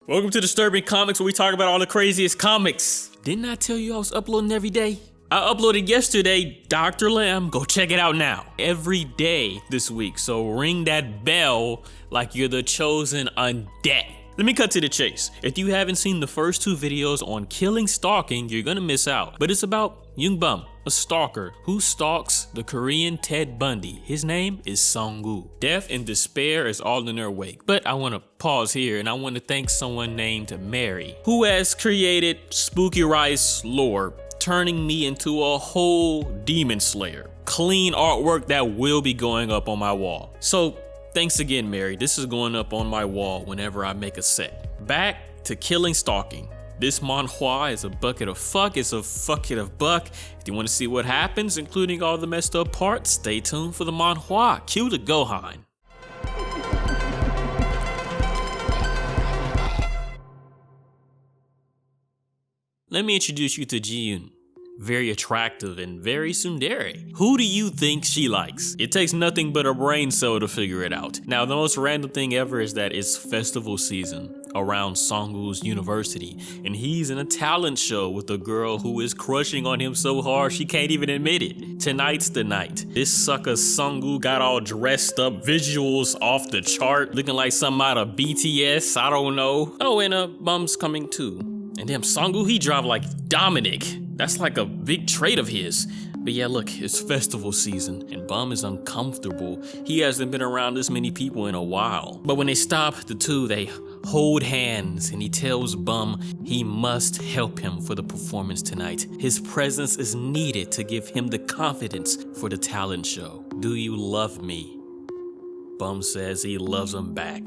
Welcome to Disturbing Comics, where we talk about all the craziest comics. Didn't I tell you I was uploading every day? I uploaded yesterday, Dr. Lamb. Go check it out now. Every day this week, so ring that bell like you're the chosen undead. Let me cut to the chase. If you haven't seen the first two videos on killing stalking, you're gonna miss out. But it's about Yoon-bum, a stalker who stalks the Korean Ted Bundy. His name is Sung-woo. Death and despair is all in their wake. But I want to pause here and I want to thank someone named Mary, who has created SpookyRice lore, turning me into a whole demon slayer. Clean artwork that will be going up on my wall. So thanks again, Mary. This is going up on my wall whenever I make a set. Back to killing stalking. This manhwa is a bucket of fuck. It's a bucket of buck. If you want to see what happens, including all the messed up parts, stay tuned for the manhwa. Cue the Gohan. Let me introduce you to Ji-yoon. Very attractive and very tsundere. Who do you think she likes? It takes nothing but a brain cell to figure it out. Now, the most random thing ever is that it's festival season around Sung-woo's university, and he's in a talent show with a girl who is crushing on him so hard she can't even admit it. Tonight's the night. This sucker Sung-woo got all dressed up, visuals off the chart, looking like something out of BTS, I don't know. Oh, and Bum's coming too. And damn, Sung-woo, he drive like Dominic. That's like a big trait of his. But yeah, look, it's festival season and Bum is uncomfortable. He hasn't been around this many people in a while. But when they stop, the two, they hold hands and he tells Bum he must help him for the performance tonight. His presence is needed to give him the confidence for the talent show. Do you love me? Bum says he loves him back.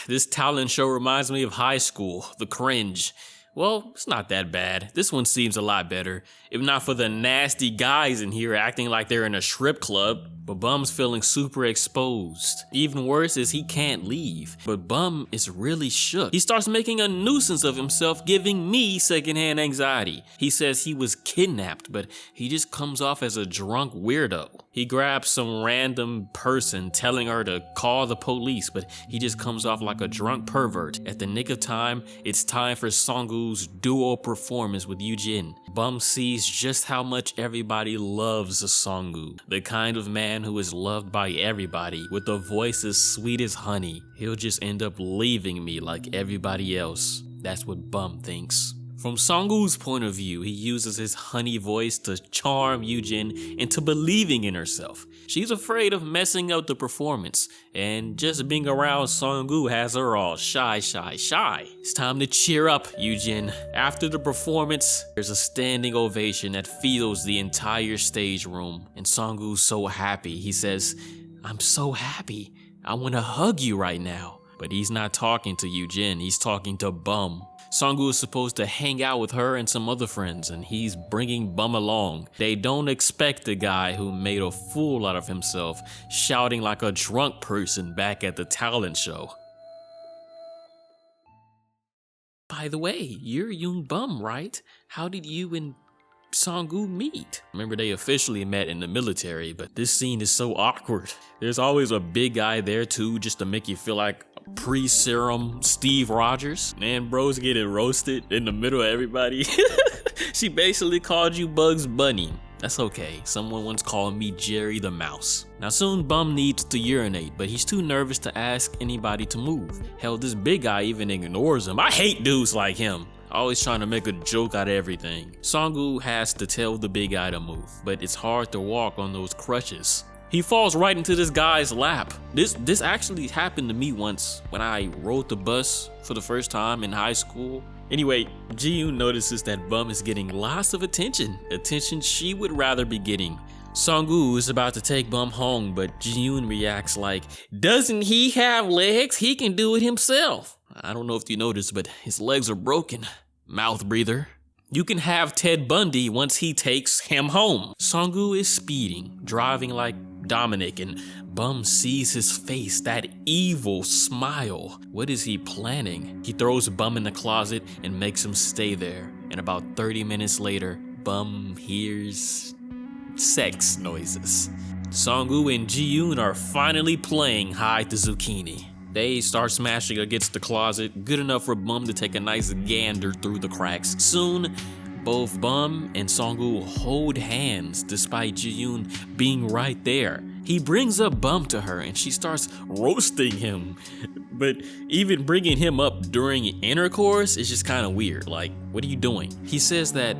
This talent show reminds me of high school, the cringe. Well, it's not that bad. This one seems a lot better. If not for the nasty guys in here acting like they're in a strip club. But Bum's feeling super exposed. Even worse is he can't leave. But Bum is really shook. He starts making a nuisance of himself, giving me secondhand anxiety. He says he was kidnapped, but he just comes off as a drunk weirdo. He grabs some random person telling her to call the police, but he just comes off like a drunk pervert. At the nick of time, it's time for Sung-woo's duo performance with Yoojin. Bum sees just how much everybody loves Sung-woo, the kind of man who is loved by everybody with a voice as sweet as honey. He'll just end up leaving me like everybody else. That's what Bum thinks. From Sung-woo's point of view, he uses his honey voice to charm Yoojin into believing in herself. She's afraid of messing up the performance, and just being around Sung-woo has her all shy. It's time to cheer up, Yoojin. After the performance, there's a standing ovation that fills the entire stage room, and Sung-woo's so happy. He says, "I'm so happy. I want to hug you right now." But he's not talking to Yoojin, he's talking to Bum. Sung-woo is supposed to hang out with her and some other friends, and he's bringing Bum along. They don't expect the guy who made a fool out of himself shouting like a drunk person back at the talent show. By the way, you're Yoon-bum, right? How did you and Sung-woo meet? Remember, they officially met in the military, but this scene is so awkward. There's always a big guy there too, just to make you feel like pre-serum Steve Rogers. Man, bro's getting roasted in the middle of everybody. She basically called you Bugs Bunny. That's okay. Someone once called me Jerry the Mouse. Now soon Bum needs to urinate, but he's too nervous to ask anybody to move. Hell, this big guy even ignores him. I hate dudes like him. Always trying to make a joke out of everything. Sung-woo has to tell the big guy to move, but it's hard to walk on those crutches. He falls right into this guy's lap. This actually happened to me once when I rode the bus for the first time in high school. Anyway, Ji-yoon notices that Bum is getting lots of attention she would rather be getting. Sung-woo is about to take Bum home, but Ji-yoon reacts like, "Doesn't he have legs? He can do it himself." I don't know if you noticed, but his legs are broken. Mouth breather. You can have Ted Bundy once he takes him home. Sung-woo is speeding, driving like Dominic, and Bum sees his face, that evil smile. What is he planning? He throws Bum in the closet and makes him stay there. And about 30 minutes later, Bum hears sex noises. Sung-woo and Ji-yoon are finally playing hide the zucchini. They start smashing against the closet, good enough for Bum to take a nice gander through the cracks. Soon, both Bum and Song-woo hold hands despite Ji-yoon being right there. He brings up Bum to her and she starts roasting him. But even bringing him up during intercourse is just kind of weird. Like, what are you doing? He says that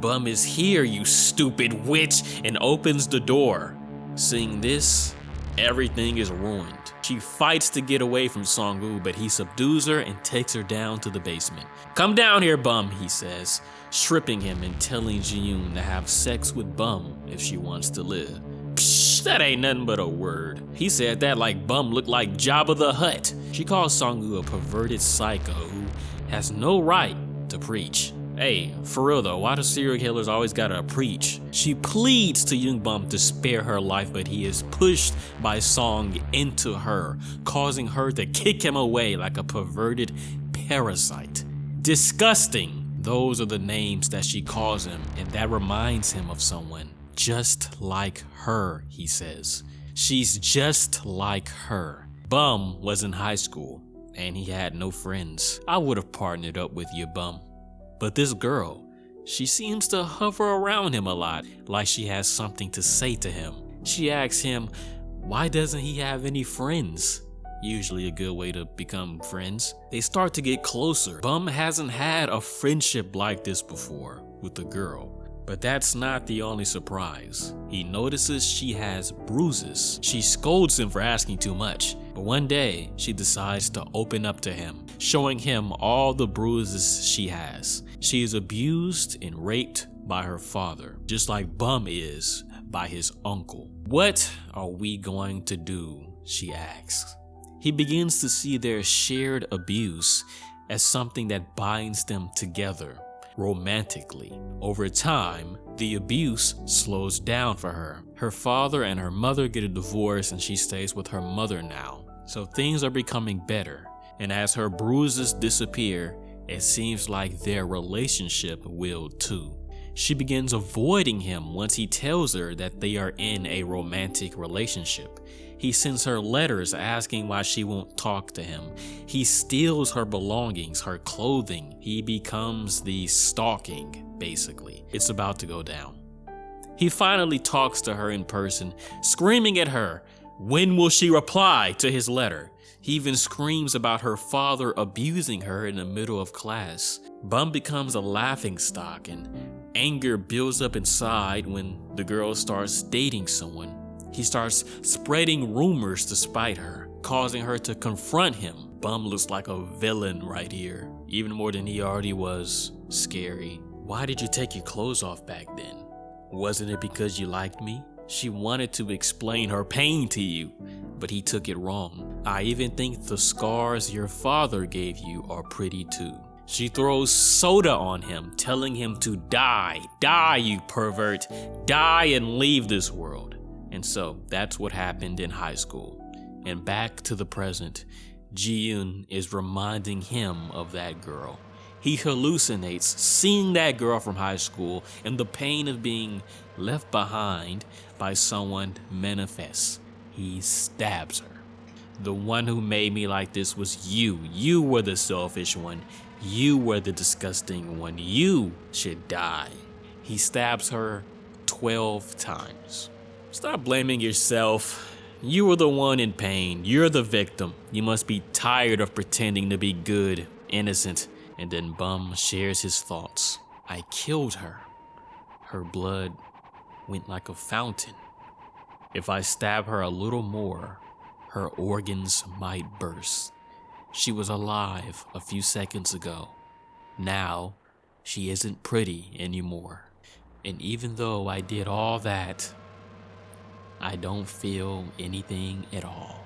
Bum is here, you stupid witch, and opens the door. Seeing this, everything is ruined. She fights to get away from Song-woo, but he subdues her and takes her down to the basement. "Come down here, Bum," he says, stripping him and telling Ji-yoon to have sex with Bum if she wants to live. Psh, that ain't nothing but a word. He said that like Bum looked like Jabba the Hutt. She calls Song-woo a perverted psycho who has no right to preach. Hey, for real though, why do serial killers always gotta preach? She pleads to Yoon-bum to spare her life, but he is pushed by Song into her, causing her to kick him away like a perverted parasite. Disgusting. Those are the names that she calls him, and that reminds him of someone. Just like her, he says. She's just like her. Bum was in high school, and he had no friends. I would have partnered up with you, Bum. But this girl, she seems to hover around him a lot, like she has something to say to him. She asks him, why doesn't he have any friends? Usually a good way to become friends. They start to get closer. Bum hasn't had a friendship like this before with a girl. But that's not the only surprise. He notices she has bruises. She scolds him for asking too much. But one day, she decides to open up to him, showing him all the bruises she has. She is abused and raped by her father, just like Bum is by his uncle. What are we going to do? She asks. He begins to see their shared abuse as something that binds them together romantically. Over time, the abuse slows down for her. Her father and her mother get a divorce and she stays with her mother now. So things are becoming better. And as her bruises disappear, it seems like their relationship will too. She begins avoiding him once he tells her that they are in a romantic relationship. He sends her letters asking why she won't talk to him. He steals her belongings, her clothing. He becomes the stalking, basically. It's about to go down. He finally talks to her in person, screaming at her. When will she reply to his letter? He even screams about her father abusing her in the middle of class. Bum becomes a laughingstock and anger builds up inside when the girl starts dating someone. He starts spreading rumors to spite her, causing her to confront him. Bum looks like a villain right here, even more than he already was. Scary. Why did you take your clothes off back then? Wasn't it because you liked me? She wanted to explain her pain to you, but he took it wrong. I even think the scars your father gave you are pretty too. She throws soda on him, telling him to die. Die, you pervert. Die and leave this world. And so that's what happened in high school. And back to the present, Ji-yoon is reminding him of that girl. He hallucinates seeing that girl from high school, and the pain of being left behind by someone manifests. He stabs her. The one who made me like this was you. You were the selfish one. You were the disgusting one. You should die. He stabs her 12 times. Stop blaming yourself. You were the one in pain. You're the victim. You must be tired of pretending to be good, innocent. And then Bum shares his thoughts. I killed her. Her blood went like a fountain. If I stab her a little more, her organs might burst. She was alive a few seconds ago. Now, she isn't pretty anymore. And even though I did all that, I don't feel anything at all.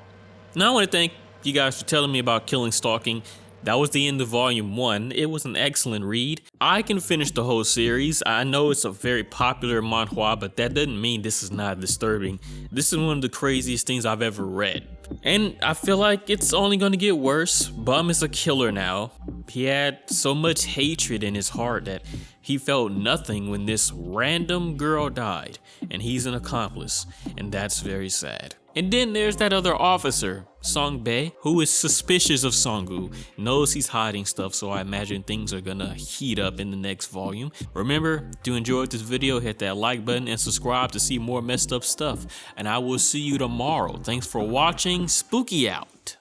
Now I want to thank you guys for telling me about Killing Stalking. That was the end of volume 1. It was an excellent read. I can finish the whole series. I know it's a very popular manhwa, but that doesn't mean this is not disturbing. This is one of the craziest things I've ever read. And I feel like it's only gonna get worse. Bum is a killer now. He had so much hatred in his heart that he felt nothing when this random girl died, and he's an accomplice, and that's very sad. And then there's that other officer, Song-bae, who is suspicious of Song-gu, knows he's hiding stuff, so I imagine things are gonna heat up in the next volume. Remember, if you enjoyed this video, hit that like button and subscribe to see more messed up stuff. And I will see you tomorrow. Thanks for watching. Spooky out.